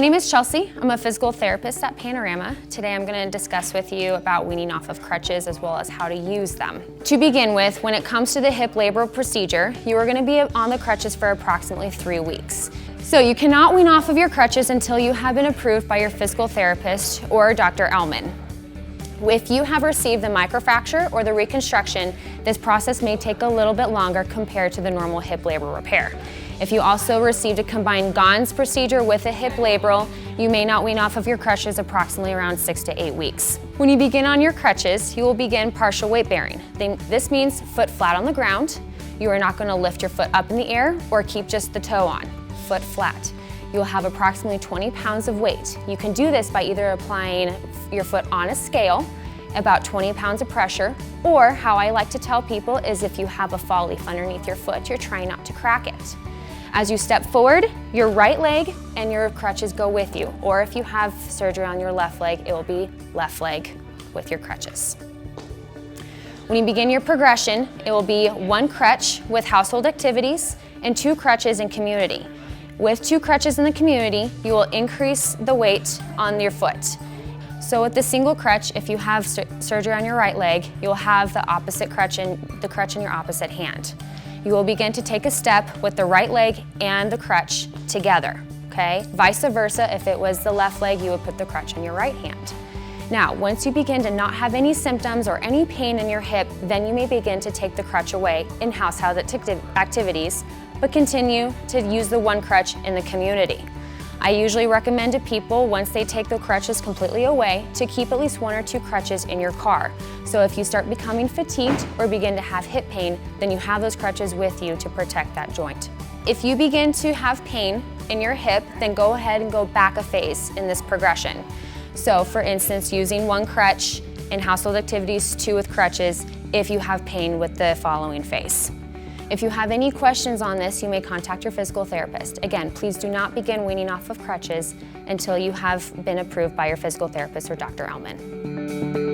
My name is Chelsea. I'm a physical therapist at Panorama. Today I'm going to discuss with you about weaning off of crutches as well as how to use them. To begin with, when it comes to the hip labral procedure, you are going to be on the crutches for approximately 3 weeks. So you cannot wean off of your crutches until you have been approved by your physical therapist or Dr. Ellman. If you have received the microfracture or the reconstruction, this process may take a little bit longer compared to the normal hip labral repair. If you also received a combined Gons procedure with a hip labral, you may not wean off of your crutches approximately around 6 to 8 weeks. When you begin on your crutches, you will begin partial weight bearing. This means foot flat on the ground. You are not going to lift your foot up in the air or keep just the toe on, foot flat. You will have approximately 20 pounds of weight. You can do this by either applying your foot on a scale, about 20 pounds of pressure, or how I like to tell people is if you have a fall leaf underneath your foot, you're trying not to crack it. As you step forward, your right leg and your crutches go with you, or if you have surgery on your left leg, it will be left leg with your crutches. When you begin your progression, it will be 1 crutch with household activities and 2 crutches in community. With 2 crutches in the community, you will increase the weight on your foot. So with the single crutch, if you have surgery on your right leg, you'll have the opposite crutch in your opposite hand. You will begin to take a step with the right leg and the crutch together, okay? Vice versa, if it was the left leg, you would put the crutch in your right hand. Now, once you begin to not have any symptoms or any pain in your hip, then you may begin to take the crutch away in household activities, but continue to use the 1 crutch in the community. I usually recommend to people, once they take the crutches completely away, to keep at least 1 or 2 crutches in your car. So if you start becoming fatigued or begin to have hip pain, then you have those crutches with you to protect that joint. If you begin to have pain in your hip, then go ahead and go back a phase in this progression. So for instance, using 1 crutch in household activities, 2 with crutches, if you have pain with the following phase. If you have any questions on this, you may contact your physical therapist. Again, please do not begin weaning off of crutches until you have been approved by your physical therapist or Dr. Ellman.